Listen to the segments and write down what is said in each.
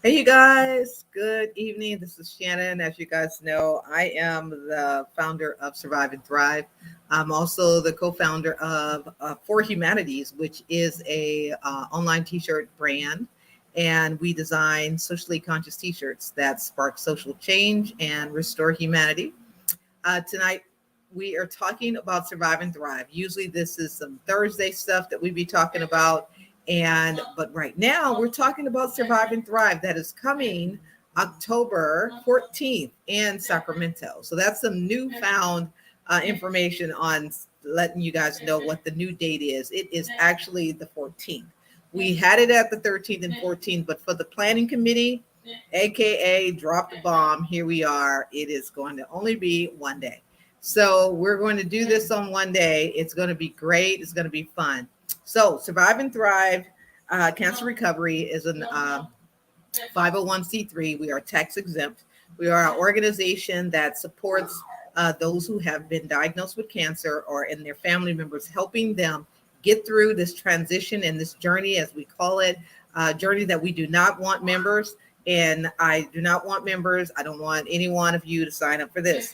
Hey, you guys. Good evening. This is Shannon. As you guys know, I am the founder of Survive and Thrive. I'm also the co-founder of For Humanities, which is a online T-shirt brand, and we design socially conscious T-shirts that spark social change and restore humanity. Tonight, we are talking about Survive and Thrive. Usually, this is some Thursday stuff that we be talking about, but right now we're talking about Survive and Thrive that is coming October 14th in Sacramento. So that's some newfound information on letting you guys know what the new date is. It is actually the 14th. We had it at the 13th and 14th, but for the planning committee, aka drop the bomb, here we are. It is going to only be one day. So we're going to do this on one day. It's going to be great. It's going to be fun. So Survive and Thrive Cancer Recovery is an 501c3. We are tax exempt. We are an organization that supports those who have been diagnosed with cancer or in their family members, helping them get through this transition and this journey, as we call it, journey that we do not want members. And I do not want members. I don't want any one of you to sign up for this.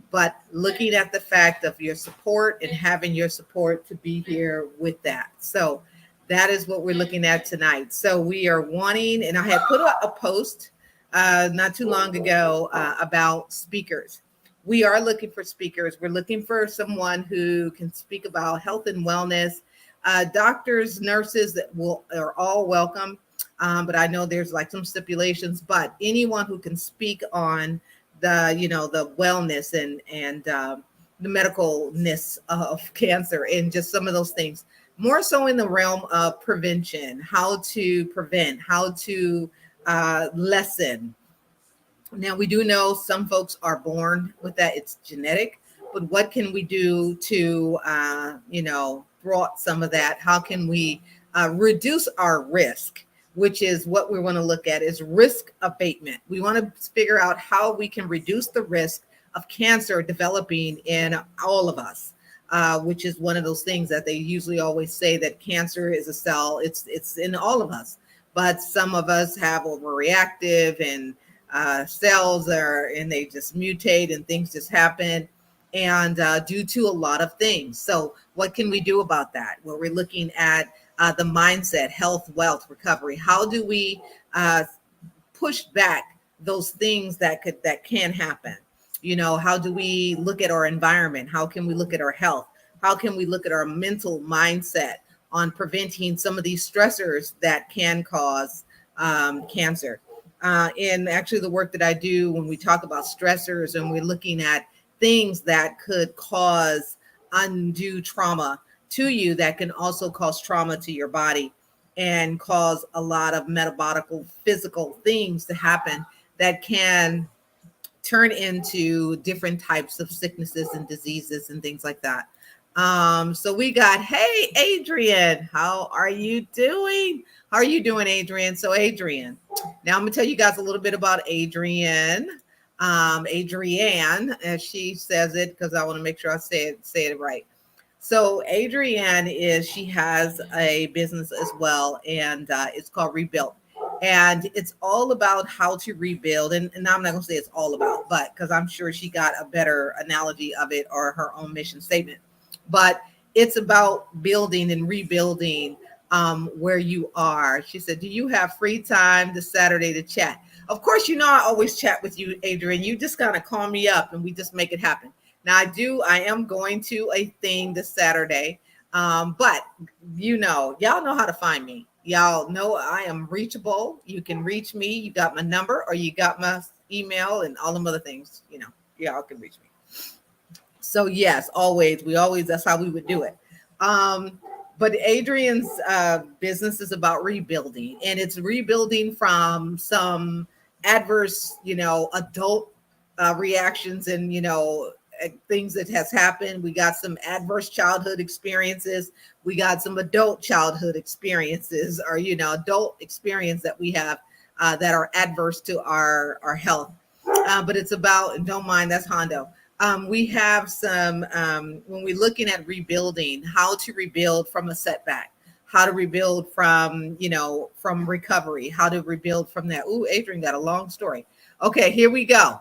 But looking at the fact of your support and having your support to be here with that. So that is what we're looking at tonight. So we are wanting, and I had put a post not too long ago about speakers. We are looking for speakers. We're looking for someone who can speak about health and wellness. Doctors, nurses that are all welcome. But I know there's like some stipulations, but anyone who can speak on the wellness and the medicalness of cancer and just some of those things, more so in the realm of prevention, how to prevent, how to lessen. Now, we do know some folks are born with that, it's genetic, but what can we do to thwart some of that? How can we reduce our risk, which is what we want to look at, is risk abatement. We want to figure out how we can reduce the risk of cancer developing in all of us, which is one of those things that they usually always say, that cancer is a cell. It's in all of us, but some of us have overreactive and cells and they just mutate and things just happen, and due to a lot of things. So what can we do about that? Well, we're looking at the mindset, health, wealth, recovery. How do we push back those things that can happen? How do we look at our environment? How can we look at our health? How can we look at our mental mindset on preventing some of these stressors that can cause cancer? And actually the work that I do when we talk about stressors and we're looking at things that could cause undue trauma to you, that can also cause trauma to your body and cause a lot of metabolic, physical things to happen that can turn into different types of sicknesses and diseases and things like that. So we got, hey, Adrian, how are you doing? How are you doing, Adrian? So Adrian, now I'm gonna tell you guys a little bit about Adrienne, as she says it, because I want to make sure I say it right. So Adrienne she has a business as well, and it's called Rebuilt. And it's all about how to rebuild. And I'm not going to say it's all about, but because I'm sure she got a better analogy of it or her own mission statement. But it's about building and rebuilding where you are. She said, do you have free time this Saturday to chat? Of course, I always chat with you, Adrienne. You just kind of call me up and we just make it happen. Now, I am going to a thing this Saturday, but y'all know how to find me. Y'all know I am reachable. You can reach me. You got my number or you got my email and all them other things. Y'all can reach me. So yes, that's how we would do it. But Adrienne's business is about rebuilding, and it's rebuilding from some adverse, adult reactions and, things that has happened. We got some adverse childhood experiences. We got some adult childhood experiences, or adult experience that we have that are adverse to our health. But it's about, don't mind, that's Hondo. We have some when we're looking at rebuilding, how to rebuild from a setback. how to rebuild from, from recovery, how to rebuild from that. Ooh, Adrian got a long story. Okay, here we go.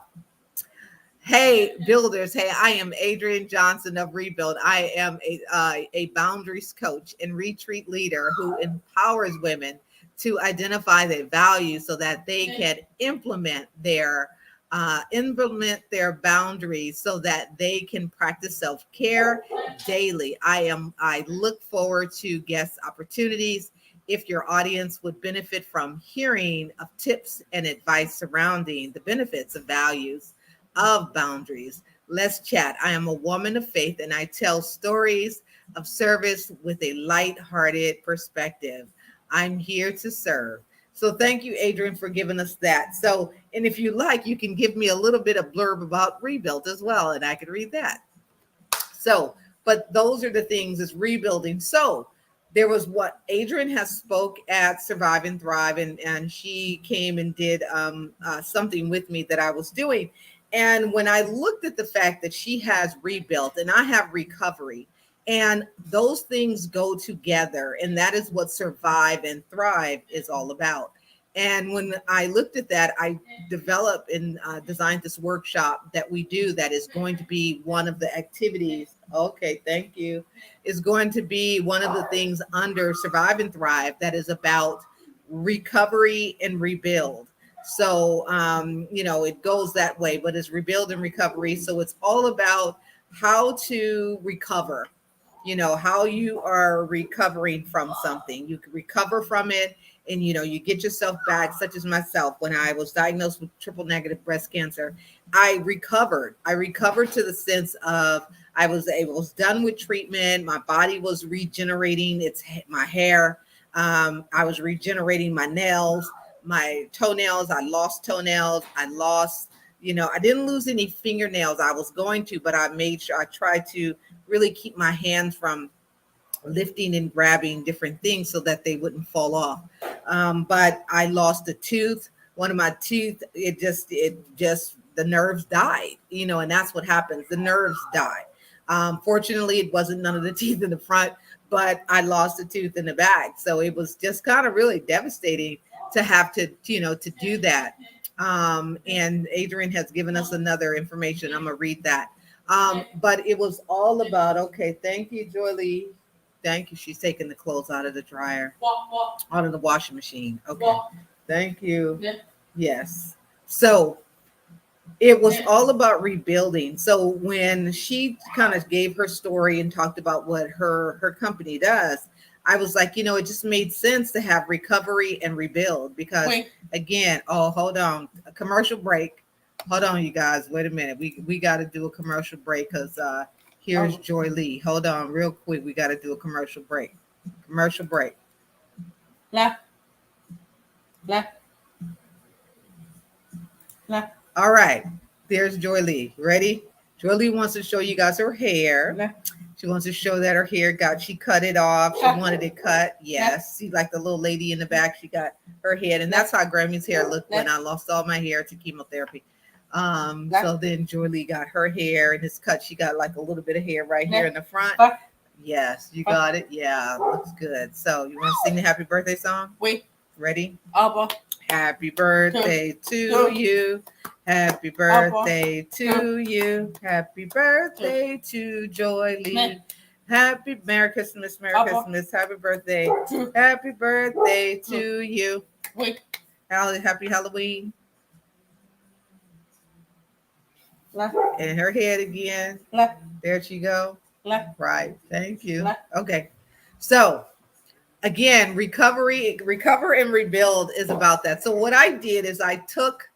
Hey, builders. Hey, I am Adrian Johnson of Rebuild. I am a boundaries coach and retreat leader who empowers women to identify their values so that they can implement their boundaries so that they can practice self-care daily. I look forward to guest opportunities. If your audience would benefit from hearing of tips and advice surrounding the benefits of values of boundaries, let's chat. I am a woman of faith and I tell stories of service with a light-hearted perspective. I'm here to serve. So thank you, Adrian, for giving us that. So, and if you like, you can give me a little bit of blurb about Rebuild as well, and I can read that. So, but those are the things, is rebuilding. So there was what Adrian has spoke at Survive and Thrive, and she came and did something with me that I was doing. And when I looked at the fact that she has rebuilt and I have recovery, and those things go together, and that is what Survive and Thrive is all about. And when I looked at that, I developed and designed this workshop that we do that is going to be one of the activities. Okay, thank you. Is going to be one of the things under Survive and Thrive that is about recovery and rebuild. So, it goes that way, but it's rebuild and recovery. So it's all about how to recover, how you are recovering from something. You can recover from it and, you get yourself back, such as myself. When I was diagnosed with triple negative breast cancer, I recovered. I recovered to the sense of I was done with treatment. My body was regenerating my hair. I was regenerating my nails, my toenails. I lost toenails. I didn't lose any fingernails. I was going to, but I made sure I tried to really keep my hands from lifting and grabbing different things so that they wouldn't fall off. But I lost a tooth. One of my teeth, it just the nerves died, and that's what happens. The nerves die. Fortunately, it wasn't none of the teeth in the front, but I lost a tooth in the back. So it was just kind of really devastating to have to do that. And Adrian has given us another information. I'm going to read that. But it was all about, okay, thank you, Joy Lee. Thank you. She's taking the clothes out of the dryer, out of the washing machine. Okay. Thank you. Yes. So it was all about rebuilding. So when she kind of gave her story and talked about what her company does, I was like, it just made sense to have recovery and rebuild because again, hold on, a commercial break. Hold on, you guys. Wait a minute. We got to do a commercial break because here's Joy Lee. Hold on real quick. We got to do a commercial break. Commercial break. Left. Left. Left. All right. There's Joy Lee. Ready? Joy Lee wants to show you guys her hair. Left. She wants to show that her hair she cut it off. She wanted it cut. Yes. See, like the little lady in the back, she got her head. And that's how Grammy's hair looked when I lost all my hair to chemotherapy. So then Joy Lee got her hair and it's cut. She got like a little bit of hair right here in the front. Yes, you got it. Yeah, looks good. So you want to sing the happy birthday song? Ready? Happy birthday to you. Happy birthday to you. Happy birthday to Joy Lee. Merry Christmas, Merry Christmas. Happy birthday. Happy birthday to you. Happy Halloween. And her head again. There she go. Right. Thank you. Okay. So again, recover and rebuild is about that. So what I did is I took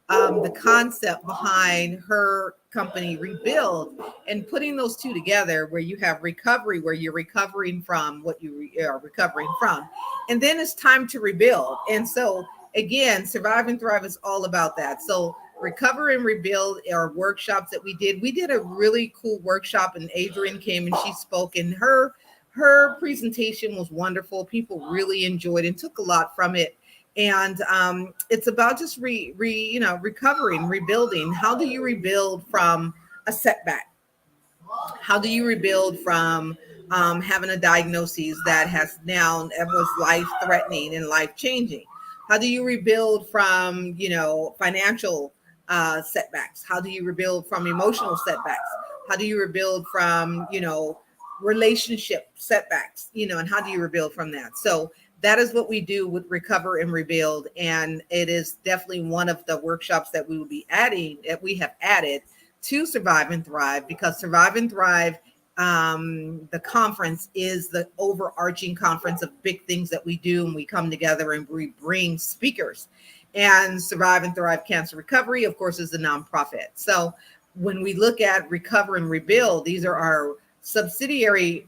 the concept behind her company Rebuild and putting those two together, where you have recovery, where you're recovering from what you are recovering from, and then it's time to rebuild. And so again, Survive and Thrive is all about that. So recover and rebuild are workshops that we did. We did a really cool workshop, and Adrian came and she spoke, and her presentation was wonderful. People really enjoyed and took a lot from it. And it's about just recovering, rebuilding. How do you rebuild from a setback? How do you rebuild from having a diagnosis that has now that was life threatening and life changing? How do you rebuild from, financial setbacks? How do you rebuild from emotional setbacks? How do you rebuild from, relationship setbacks, and how do you rebuild from that? So that is what we do with Recover and Rebuild. And it is definitely one of the workshops that we will be adding, that we have added to Survive and Thrive, because Survive and Thrive, the conference, is the overarching conference of big things that we do. And we come together and we bring speakers. And Survive and Thrive Cancer Recovery, of course, is a nonprofit. So when we look at Recover and Rebuild, these are our subsidiary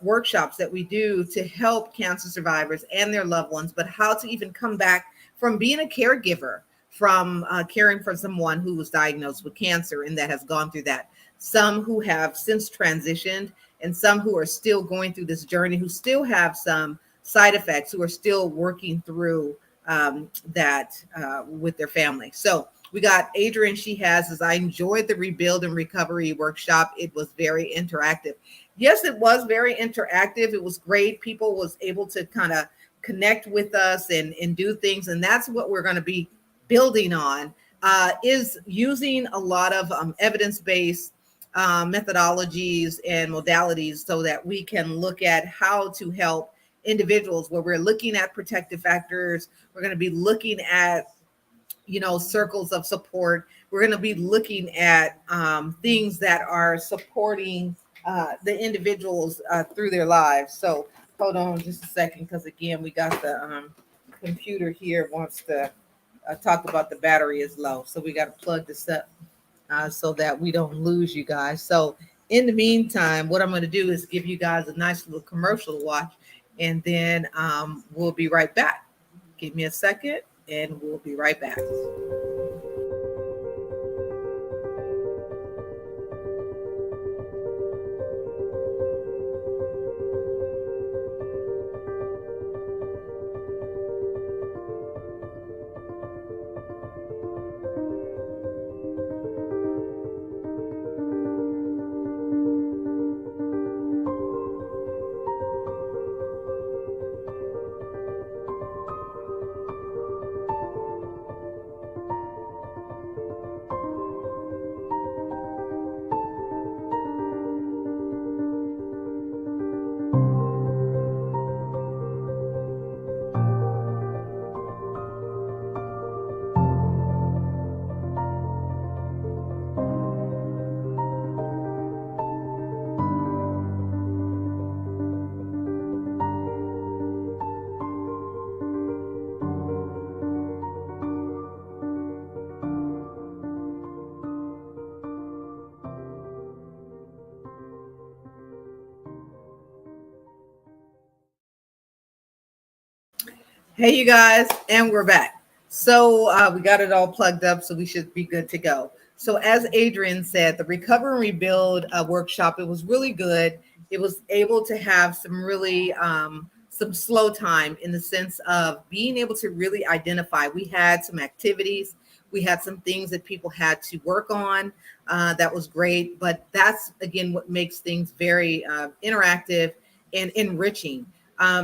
workshops that we do to help cancer survivors and their loved ones, but how to even come back from being a caregiver, from caring for someone who was diagnosed with cancer and that has gone through that. Some who have since transitioned, and some who are still going through this journey, who still have some side effects, who are still working through that with their family. So we got Adrienne. She says, I enjoyed the Rebuild and Recovery workshop. It was very interactive. Yes, it was very interactive. It was great. People was able to kind of connect with us and do things. And that's what we're going to be building on, is using a lot of evidence-based methodologies and modalities so that we can look at how to help individuals, where we're looking at protective factors. We're going to be looking at circles of support. We're going to be looking at things that are supporting the individuals through their lives. So hold on just a second, because again, we got the computer here wants to talk about the battery is low. So we got to plug this up so that we don't lose you guys. So in the meantime, what I'm going to do is give you guys a nice little commercial to watch, and then we'll be right back. Give me a second and we'll be right back. Hey, you guys, and we're back. So we got it all plugged up, so we should be good to go. So as Adrienne said, the Recover and Rebuild workshop, it was really good. It was able to have some really some slow time, in the sense of being able to really identify. We had some activities. We had some things that people had to work on. That was great. But that's, again, what makes things very interactive and enriching.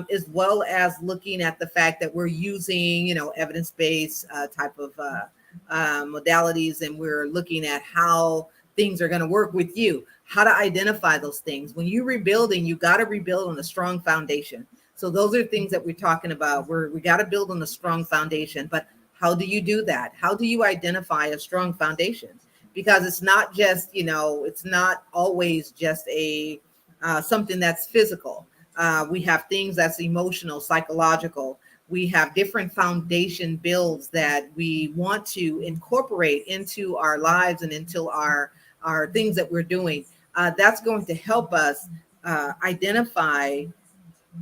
As well as looking at the fact that we're using, evidence-based type of modalities, and we're looking at how things are going to work with you, how to identify those things. When you're rebuilding, you got to rebuild on a strong foundation. So those are things that we're talking about. We got to build on a strong foundation. But how do you do that? How do you identify a strong foundation? Because it's not just, it's not always just a something that's physical. We have things that's emotional, psychological. We have different foundation builds that we want to incorporate into our lives and into our things that we're doing. That's going to help us identify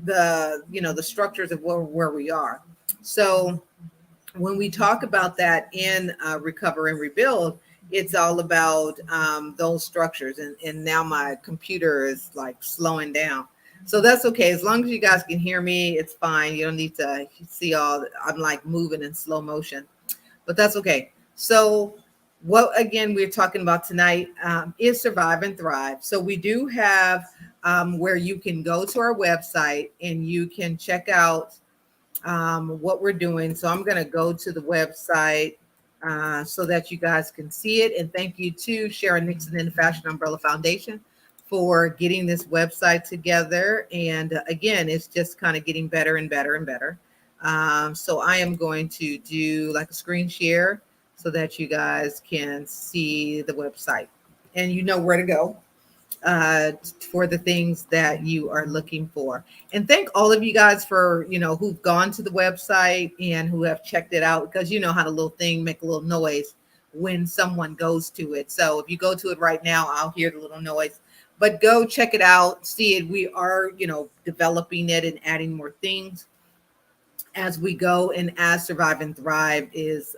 the structures of where we are. So when we talk about that in Recover and Rebuild, it's all about those structures. And now my computer is like slowing down. So that's okay. As long as you guys can hear me, it's fine. You don't need to see I'm like moving in slow motion, but that's okay. So what, again, we're talking about tonight is Survive and Thrive. So we do have where you can go to our website and you can check out what we're doing. So I'm going to go to the website so that you guys can see it. And thank you to Sharon Nixon and the Fashion Umbrella Foundation for getting this website together. And again, it's just kind of getting better and better and better. So I am going to do like a screen share so that you guys can see the website and you know where to go for the things that you are looking for. And thank all of you guys for, who've gone to the website and who have checked it out, because you know how the little thing make a little noise when someone goes to it. So if you go to it right now, I'll hear the little noise, but go check it out, see it. We are, developing it and adding more things as we go, and as Survive and Thrive is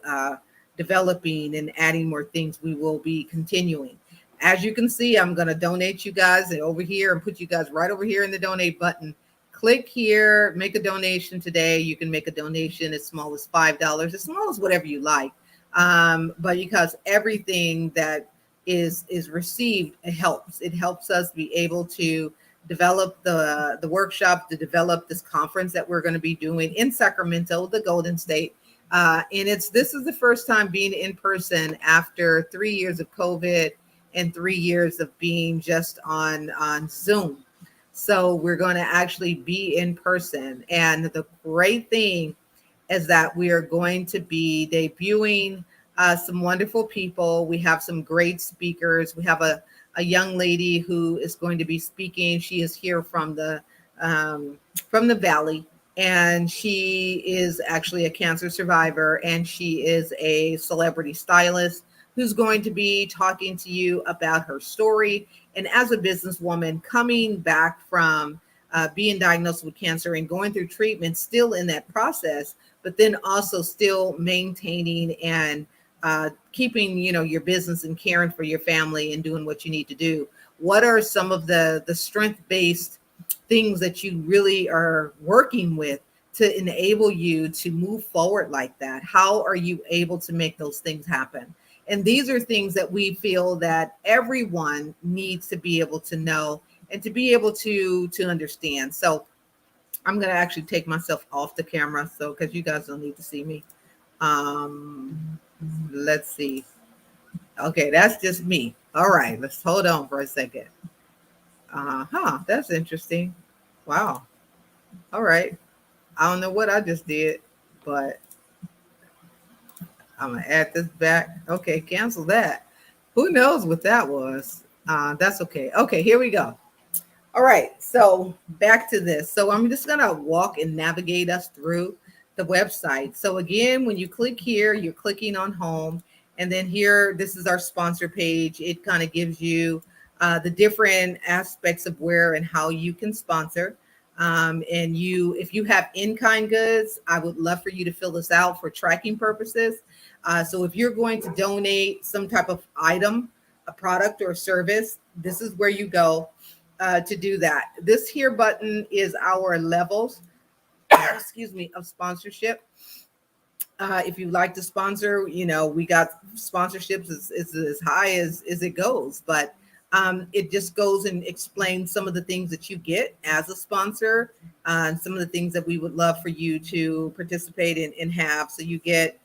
developing and adding more things, we will be continuing. As you can see, I'm going to donate you guys over here and put you guys right over here in the donate button. Click here, make a donation today. You can make a donation as small as $5, as small as whatever you like. But because everything that is received, it helps. It helps us be able to develop the workshop, to develop this conference that we're going to be doing in Sacramento, the Golden State. And this is the first time being in person after 3 years of COVID and 3 years of being just on Zoom. So we're going to actually be in person. And the great thing is that we are going to be debuting some wonderful people. We have some great speakers. We have a young lady who is going to be speaking. She is here from the Valley, and she is actually a cancer survivor, and she is a celebrity stylist who's going to be talking to you about her story. And as a businesswoman coming back from being diagnosed with cancer and going through treatment, still in that process, but then also still maintaining and keeping, your business and caring for your family and doing what you need to do. What are some of the strength-based things that you really are working with to enable you to move forward like that? How are you able to make those things happen? And these are things that we feel that everyone needs to be able to know and to be able to understand. So I'm going to actually take myself off the camera, so because you guys don't need to see me. Let's see. Okay, that's just me. All right, let's hold on for a second. That's interesting. Wow. All right. I don't know what I just did, but I'm gonna add this back. Okay, cancel that. Who knows what that was? That's okay. Okay, here we go. All right, so back to this. So I'm just gonna walk and navigate us through the website. So again, when you click here, you're clicking on home, and then here, this is our sponsor page. It kind of gives you the different aspects of where and how you can sponsor. And if you have in-kind goods, I would love for you to fill this out for tracking purposes. So if you're going to donate some type of item, a product or a service, this is where you go to do that. This here button is our levels, of sponsorship. If you like to sponsor, we got sponsorships as high as it goes, but it just goes and explains some of the things that you get as a sponsor, and some of the things that we would love for you to participate in and have. So you get,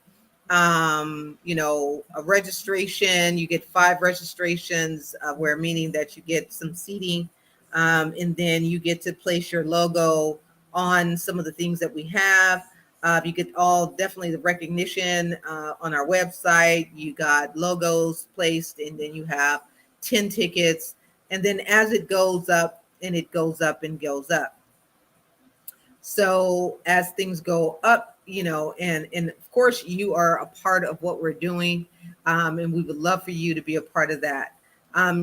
a registration. You get 5 registrations, where meaning that you get some seating, and then you get to place your logo on some of the things that we have. You get definitely the recognition on our website. You got logos placed, and then you have 10 tickets. And then as it goes up, and it goes up and goes up. So as things go up, and of course you are a part of what we're doing. And we would love for you to be a part of that.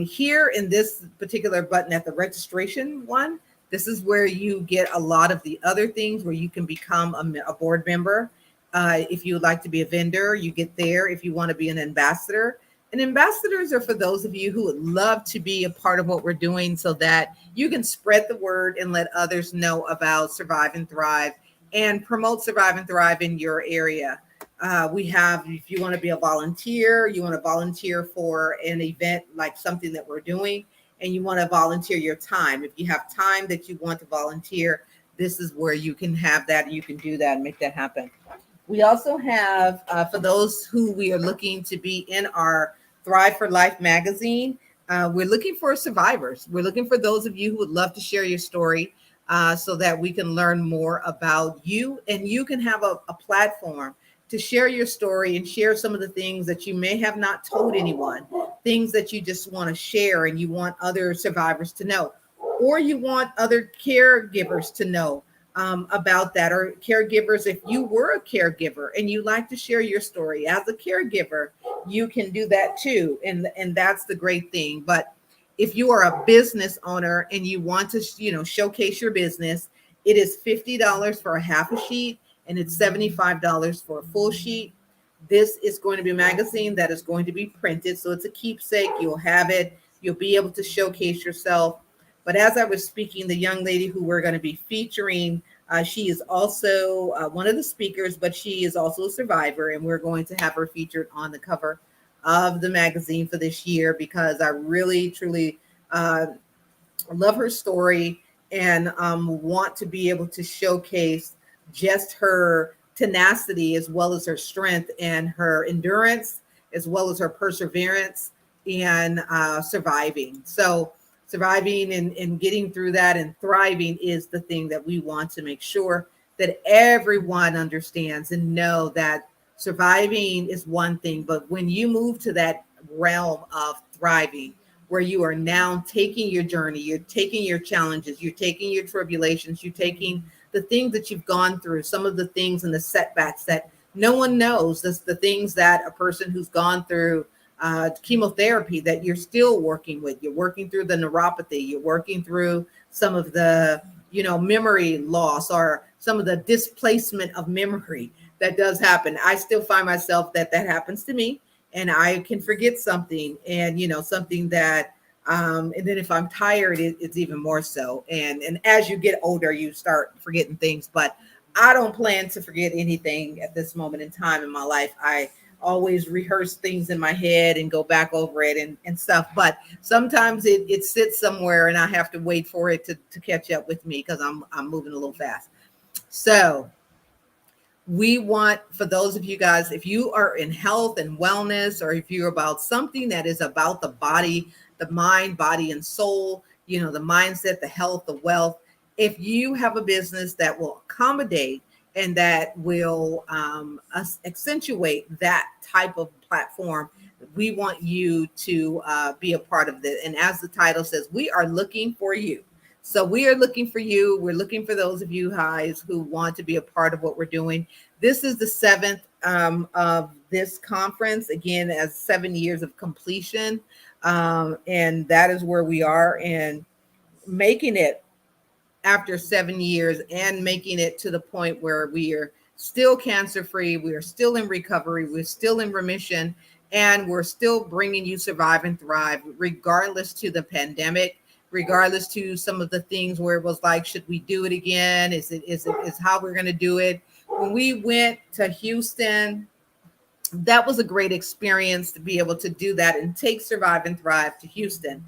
Here in this particular button at the registration one, this is where you get a lot of the other things where you can become a board member. If you would like to be a vendor, you get there. If you want to be an ambassador, and ambassadors are for those of you who would love to be a part of what we're doing so that you can spread the word and let others know about Survive and Thrive and promote Survive and Thrive in your area. We have, if you want to be a volunteer, you want to volunteer for an event like something that we're doing, and you want to volunteer your time. If you have time that you want to volunteer, this is where you can have that. You can do that and make that happen. We also have, for those who we are looking to be in our Thrive for Life magazine, we're looking for survivors. We're looking for those of you who would love to share your story so that we can learn more about you, and you can have a platform to share your story and share some of the things that you may have not told anyone, things that you just want to share and you want other survivors to know, or you want other caregivers to know about that, or caregivers. If you were a caregiver and you like to share your story as a caregiver, you can do that too. And that's the great thing. But if you are a business owner and you want to, showcase your business, it is $50 for a half a sheet and it's $75 for a full sheet. This is going to be a magazine that is going to be printed. So it's a keepsake. You'll have it. You'll be able to showcase yourself. But as I was speaking, the young lady who we're going to be featuring, she is also one of the speakers, but she is also a survivor. And we're going to have her featured on the cover of the magazine for this year because I really, truly love her story and want to be able to showcase just her tenacity as well as her strength and her endurance, as well as her perseverance and surviving. So surviving and getting through that and thriving is the thing that we want to make sure that everyone understands and know that surviving is one thing, but when you move to that realm of thriving, where you are now taking your journey, you're taking your challenges, you're taking your tribulations, you're taking the things that you've gone through, some of the things and the setbacks that no one knows, that's the things that a person who's gone through chemotherapy that you're still working with. You're working through the neuropathy. You're working through some of the, memory loss or some of the displacement of memory that does happen. I still find myself that happens to me, and I can forget something, and something that, and then if I'm tired, it's even more so. And as you get older, you start forgetting things. But I don't plan to forget anything at this moment in time in my life. I always rehearse things in my head and go back over it and stuff. But sometimes it sits somewhere and I have to wait for it to catch up with me because I'm moving a little fast. So we want, for those of you guys, if you are in health and wellness, or if you're about something that is about the body, the mind, body, and soul, the mindset, the health, the wealth, if you have a business that will accommodate and that will accentuate that type of platform, we want you to be a part of this. And as the title says, we are looking for you. So we are looking for you. We're looking for those of you guys who want to be a part of what we're doing. This is the 7th of this conference, again, as 7 years of completion. And that is where we are, and making it after 7 years and making it to the point where we are still cancer free. We are still in recovery. We're still in remission, and we're still bringing you Survive and Thrive, regardless to the pandemic, regardless to some of the things where it was like, should we do it again? Is how we're going to do it? When we went to Houston, that was a great experience to be able to do that and take Survive and Thrive to Houston.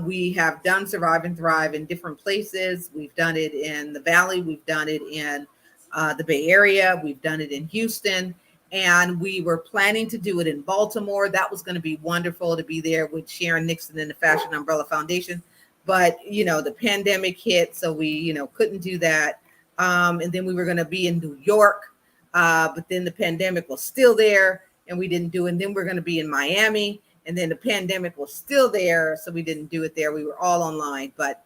We have done Survive and Thrive in different places. We've done it in the Valley. We've done it in the Bay Area. We've done it in Houston. And we were planning to do it in Baltimore. That was going to be wonderful to be there with Sharon Nixon and the Fashion Umbrella Foundation. But, the pandemic hit, so we, couldn't do that. And then we were going to be in New York, but then the pandemic was still there and we didn't do it. And then we're going to be in Miami. And then the pandemic was still there, so we didn't do it there. We were all online. But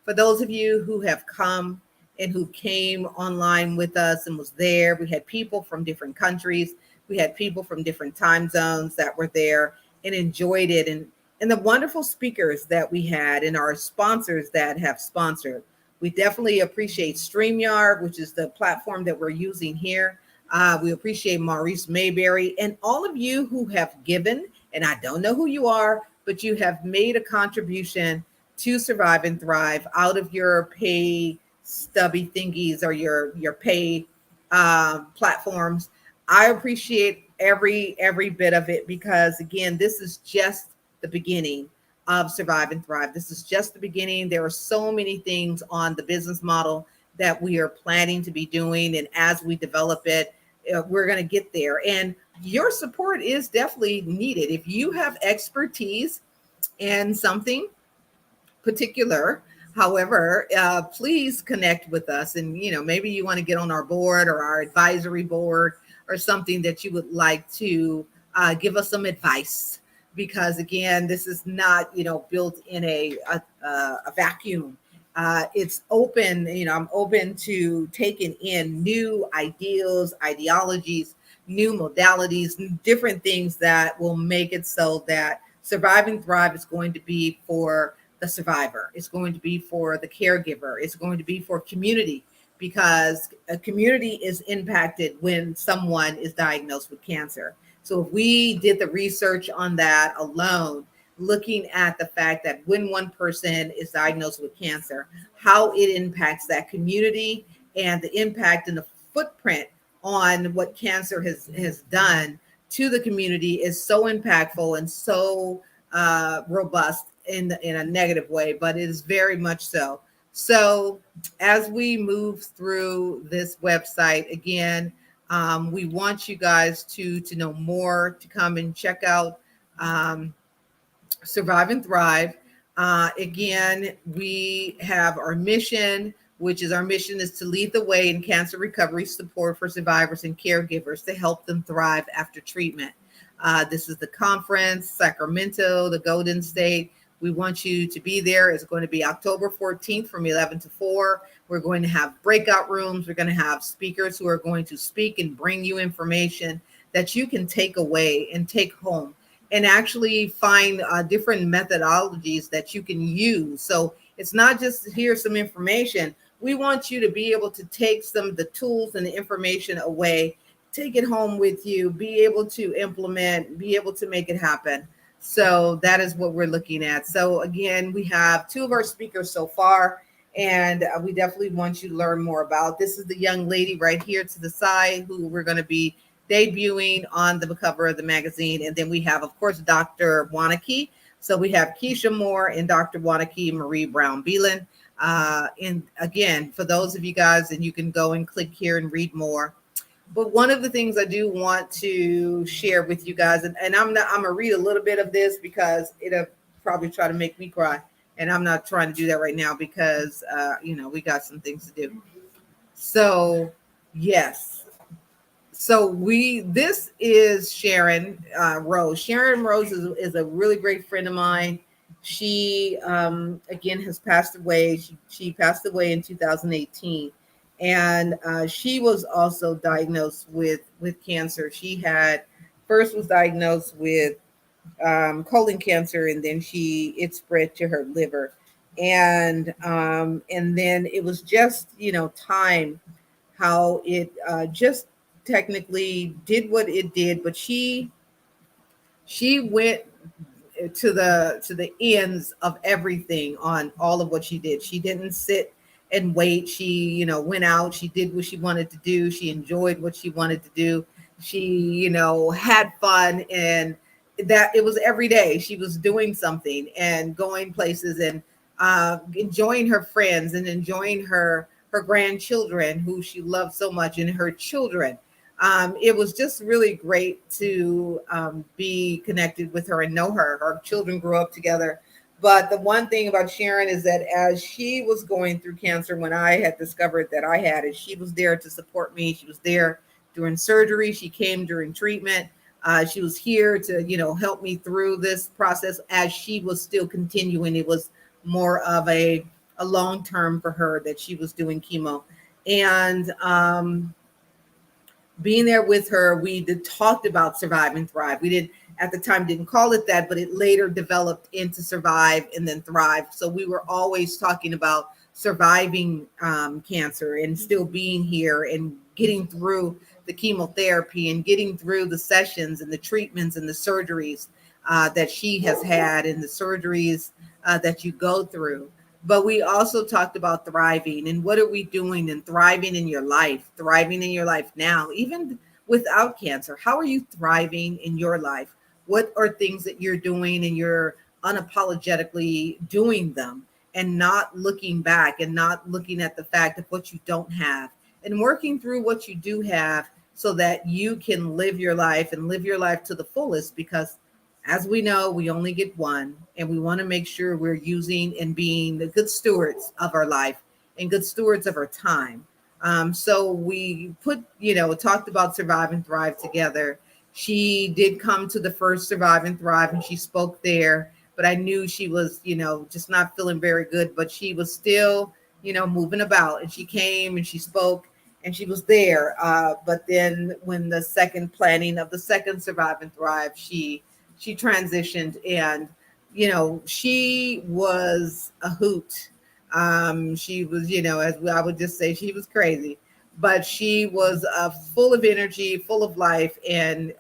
for those of you who have come and who came online with us and was there, we had people from different countries. We had people from different time zones that were there and enjoyed it. And the wonderful speakers that we had and our sponsors that have sponsored. We definitely appreciate StreamYard, which is the platform that we're using here. We appreciate Maurice Mayberry and all of you who have given. And I don't know who you are, but you have made a contribution to Survive and Thrive out of your pay stubby thingies or your pay platforms. I appreciate every bit of it because, again, this is just the beginning of Survive and Thrive. This is just the beginning. There are so many things on the business model that we are planning to be doing. And as we develop it, we're going to get there. And your support is definitely needed. If you have expertise in something particular, however, please connect with us. And, maybe you want to get on our board or our advisory board or something that you would like to give us some advice. Because again, this is not, built in a vacuum. It's open, I'm open to taking in new ideas, ideologies, new modalities, different things that will make it so that Survive and Thrive is going to be for the survivor. It's going to be for the caregiver. It's going to be for community, because a community is impacted when someone is diagnosed with cancer. So if we did the research on that alone, looking at the fact that when one person is diagnosed with cancer, how it impacts that community and the impact and the footprint on what cancer has done to the community is so impactful and so robust in a negative way, but it is very much so. So as we move through this website, again, we want you guys to know more, to come and check out Survive and Thrive. Again, we have our mission, which is to lead the way in cancer recovery support for survivors and caregivers to help them thrive after treatment. This is the conference, Sacramento, the Golden State. We want you to be there. It's going to be October 14th from 11 to 4. We're going to have breakout rooms. We're going to have speakers who are going to speak and bring you information that you can take away and take home, and actually find different methodologies that you can use. So it's not just here's some information. We want you to be able to take some of the tools and the information away, take it home with you, be able to implement, be able to make it happen. So that is what we're looking at. So again, we have 2 of our speakers so far, and we definitely want you to learn more about. This is the young lady right here to the side who we're going to be debuting on the cover of the magazine. And then we have, of course, Dr. Wanake. So we have Keisha Moore and Dr. Wanake Marie Brown Beelan. And again, for those of you guys, and you can go and click here and read more. But one of the things I do want to share with you guys, and I'm gonna read a little bit of this because it'll probably try to make me cry. And I'm not trying to do that right now because we got some things to do. So yes. So this is Sharon Rose. Sharon Rose is a really great friend of mine. She again has passed away. She passed away in 2018. And she was also diagnosed with cancer. She first was diagnosed with colon cancer, and then it spread to her liver. And then it was just, time how it just technically did what it did. But she went to the ends of everything on all of what she did. She didn't sit and wait. She, went out. She did what she wanted to do. She enjoyed what she wanted to do. She, had fun, and that it was every day. She was doing something and going places and enjoying her friends and enjoying her grandchildren who she loved so much, and her children. It was just really great to be connected with her and know her. Her children grew up together. But the one thing about Sharon is that as she was going through cancer, when I had discovered that I had it, she was there to support me. She was there during surgery. She came during treatment. She was here to, help me through this process as she was still continuing. It was more of a long term for her that she was doing chemo. And being there with her, we talked about Survive and Thrive. We didn't call it that, but it later developed into Survive and then Thrive. So we were always talking about surviving cancer and still being here and getting through the chemotherapy and getting through the sessions and the treatments and the surgeries that she has had and the surgeries that you go through. But we also talked about thriving and what are we doing and thriving in your life now, even without cancer. How are you thriving in your life? What are things that you're doing in your unapologetically doing them and not looking back and not looking at the fact of what you don't have and working through what you do have so that you can live your life and live your life to the fullest, because as we know, we only get one, and we want to make sure we're using and being the good stewards of our life and good stewards of our time. So we talked about Survive and Thrive together. She did come to the first Survive and Thrive and she spoke there, but I knew she was, just not feeling very good, but she was still, moving about, and she came and she spoke and she was there. But then when the second planning of the second Survive and Thrive, she transitioned, and she was a hoot. She was, as I would just say, she was crazy, but she was full of energy, full of life, and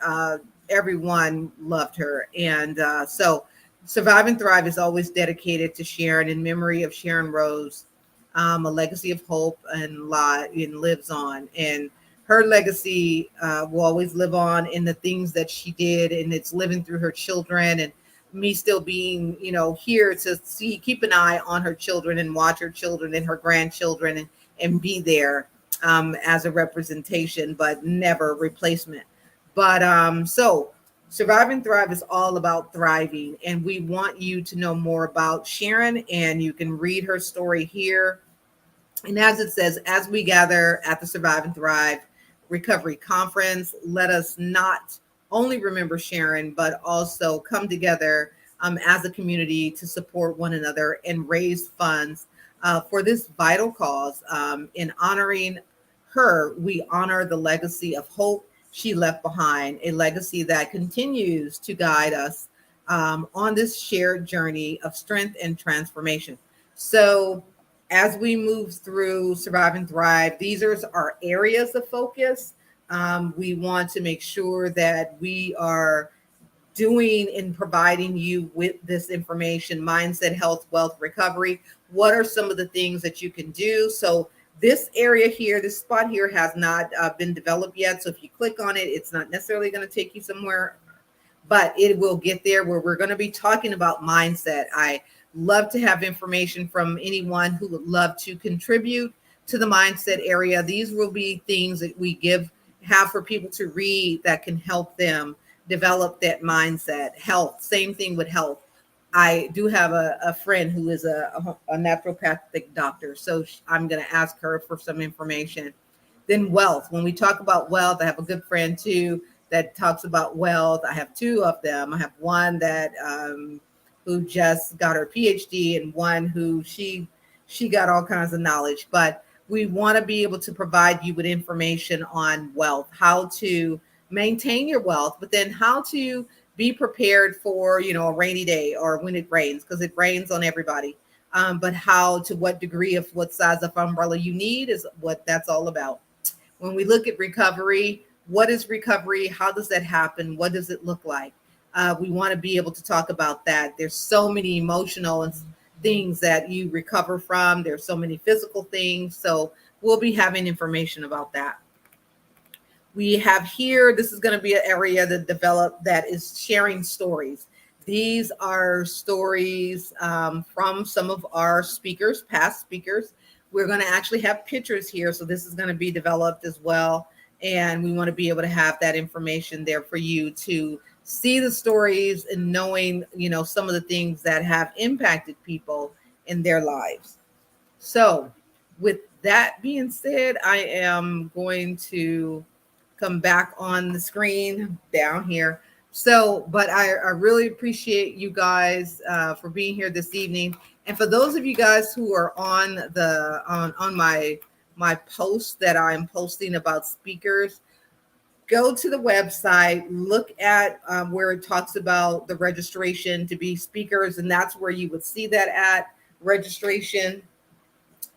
everyone loved her. And so Survive and Thrive is always dedicated to Sharon, in memory of Sharon Rose, a legacy of hope and lives on. And her legacy will always live on in the things that she did, and it's living through her children, and me still being, here to keep an eye on her children and watch her children and her grandchildren, and be there as a representation, but never replacement. But so Survive and Thrive is all about thriving, and we want you to know more about Sharon, and you can read her story here. And as it says, as we gather at the Survive and Thrive Recovery Conference, let us not only remember Sharon, but also come together as a community to support one another and raise funds for this vital cause. In honoring her, we honor the legacy of hope she left behind, a legacy that continues to guide us on this shared journey of strength and transformation. So as we move through Survive and Thrive, these are our areas of focus. We want to make sure that we are doing and providing you with this information: mindset, health, wealth, recovery. What are some of the things that you can do? So this area here, this spot here has not been developed yet. So if you click on it, it's not necessarily going to take you somewhere, but it will get there, where we're going to be talking about mindset. I love to have information from anyone who would love to contribute to the mindset area. These will be things that we have for people to read that can help them develop that mindset. Health, same thing with health. I do have a friend who is a naturopathic doctor, so I'm going to ask her for some information. Then wealth. When we talk about wealth, I have a good friend too that talks about wealth. I have two of them. I have one that who just got her PhD, and one who she got all kinds of knowledge. But we want to be able to provide you with information on wealth, how to maintain your wealth, but then how to be prepared for, a rainy day or when it rains, because it rains on everybody. But what degree of what size of umbrella you need is what that's all about. When we look at recovery, what is recovery? How does that happen? What does it look like? We want to be able to talk about that. There's so many emotional and things that you recover from. There's so many physical things. So we'll be having information about that. We have here, this is going to be an area that is sharing stories. These are stories from some of our speakers, past speakers. We're going to actually have pictures here. So this is going to be developed as well. And we want to be able to have that information there for you to see the stories and knowing, some of the things that have impacted people in their lives. So with that being said, I am going to come back on the screen down here. So, but I really appreciate you guys for being here this evening. And for those of you guys who are on my post that I'm posting about speakers, go to the website, look at where it talks about the registration to be speakers, and that's where you would see that at registration.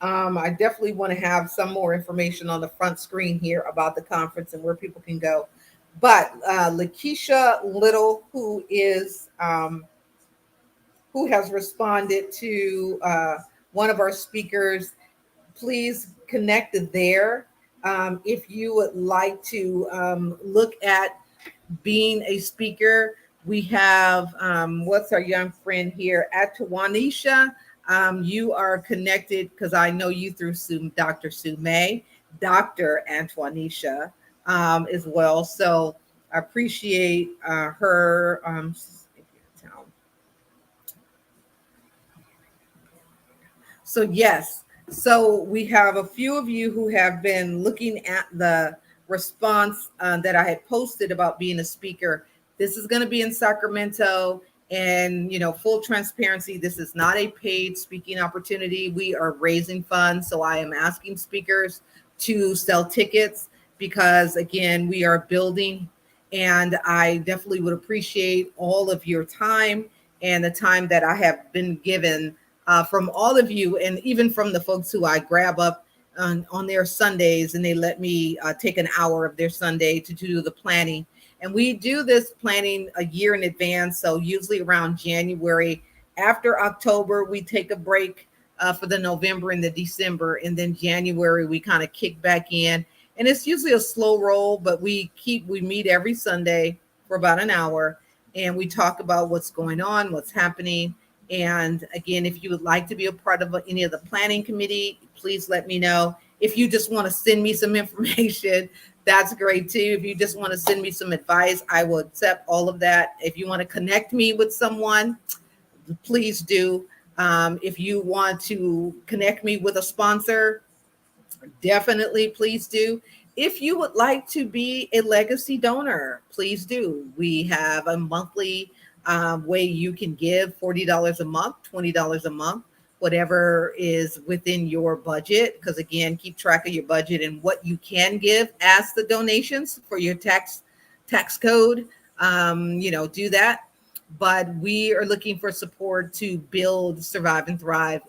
I definitely want to have some more information on the front screen here about the conference and where people can go. But Lakeisha Little, who has responded to one of our speakers, please connect there. If you would like to look at being a speaker, We have, what's our young friend here? Atawanisha. You are connected because I know you through Dr. Sue May, Dr. Antoinisha as well. So I appreciate her. So yes, so we have a few of you who have been looking at the response that I had posted about being a speaker. This is going to be in Sacramento, and full transparency, this is not a paid speaking opportunity. We are raising funds, so I am asking speakers to sell tickets because again, we are building, and I definitely would appreciate all of your time and the time that I have been given from all of you, and even from the folks who I grab up on their Sundays, and they let me take an hour of their Sunday to do the planning. And we do this planning a year in advance. So usually around January. After October, we take a break for the November and the December. And then January, we kind of kick back in. And it's usually a slow roll, but we meet every Sunday for about an hour. And we talk about what's going on, what's happening. And again, if you would like to be a part of any of the planning committee, please let me know. If you just want to send me some information, that's great too. If you just want to send me some advice, I will accept all of that. If you want to connect me with someone, please do. If you want to connect me with a sponsor, definitely please do. If you would like to be a legacy donor, please do. We have a monthly way you can give $40 a month, $20 a month, whatever is within your budget. Because again, keep track of your budget and what you can give as the donations for your tax code. Do that. But we are looking for support to build, survive, and thrive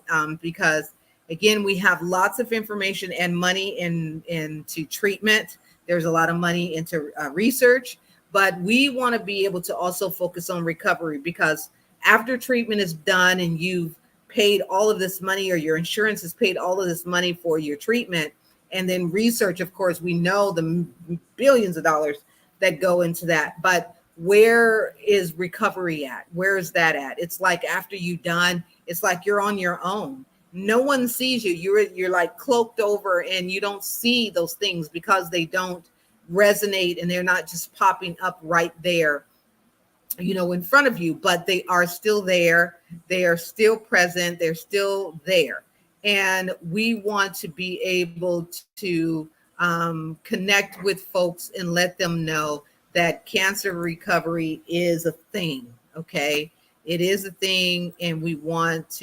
because again, we have lots of information and money into treatment. There's a lot of money into research, but we want to be able to also focus on recovery because after treatment is done and you've paid all of this money or your insurance has paid all of this money for your treatment, and then research, of course, we know the billions of dollars that go into that. But where is recovery at? Where is that at? It's like after you're done, it's like you're on your own. No one sees you. You're like cloaked over and you don't see those things because they don't resonate and they're not just popping up right there, in front of you, but they are still there. They are still present. They're still there. And we want to be able to connect with folks and let them know that cancer recovery is a thing. Okay. It is a thing. And we want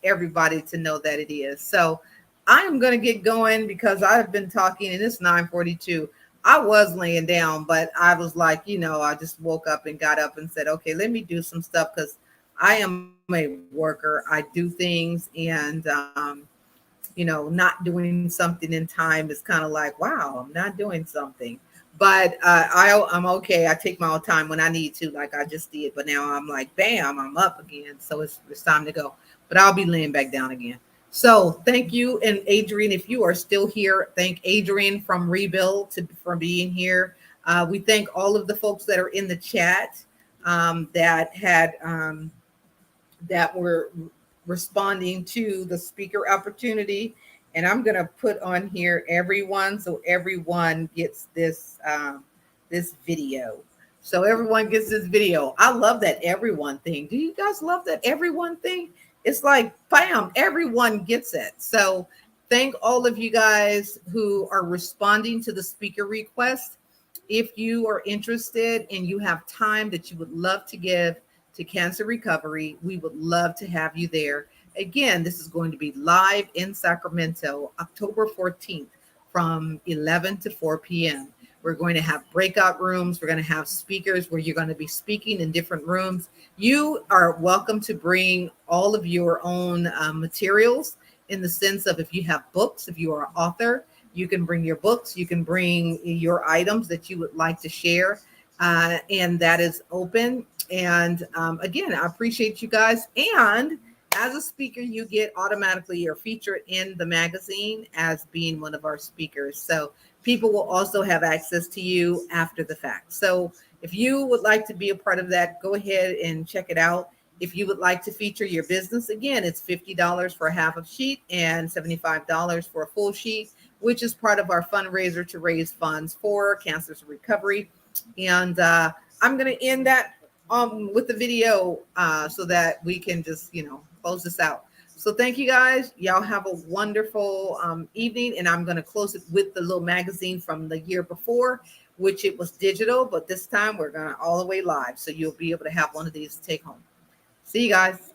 everybody to know that it is. So I am going to get going because I've been talking and it's 9:42. I was laying down, but I was like, I just woke up and got up and said, okay, let me do some stuff because I am a worker. I do things and, not doing something in time is kind of like, wow, I'm not doing something. But I'm okay. I take my own time when I need to, like I just did. But now I'm like, bam, I'm up again. So it's time to go. But I'll be laying back down again. So thank you. And Adrian, if you are still here, thank Adrian from Rebuild for being here. We thank all of the folks that are in the chat that were responding to the speaker opportunity. And I'm going to put on here everyone, so everyone gets this video. So everyone gets this video. I love that everyone thing. Do you guys love that everyone thing? It's like, bam, everyone gets it. So thank all of you guys who are responding to the speaker request. If you are interested and you have time that you would love to give to cancer recovery, we would love to have you there. Again, this is going to be live in Sacramento, October 14th from 11 to 4 p.m. We're going to have breakout rooms. We're going to have speakers where you're going to be speaking in different rooms. You are welcome to bring all of your own materials in the sense of if you have books, if you are an author, you can bring your books, you can bring your items that you would like to share. And that is open. And again, I appreciate you guys. And as a speaker, you get automatically you're featured in the magazine as being one of our speakers. So people will also have access to you after the fact. So if you would like to be a part of that, go ahead and check it out. If you would like to feature your business, again, it's $50 for a half a sheet and $75 for a full sheet, which is part of our fundraiser to raise funds for cancer recovery. And I'm going to end that with the video so that we can just, close this out. So thank you guys. Y'all have a wonderful evening. And I'm going to close it with the little magazine from the year before, which it was digital, but this time we're going all the way live. So you'll be able to have one of these to take home. See you guys.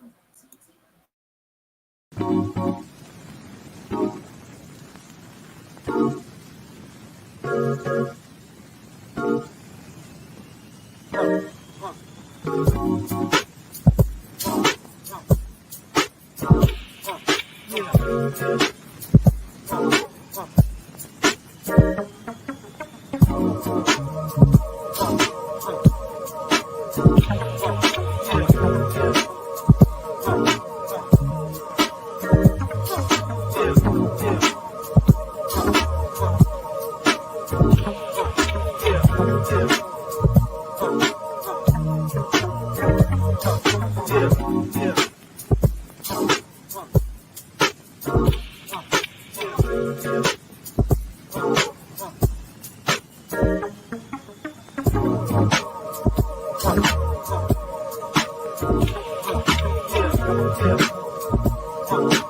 Yeah.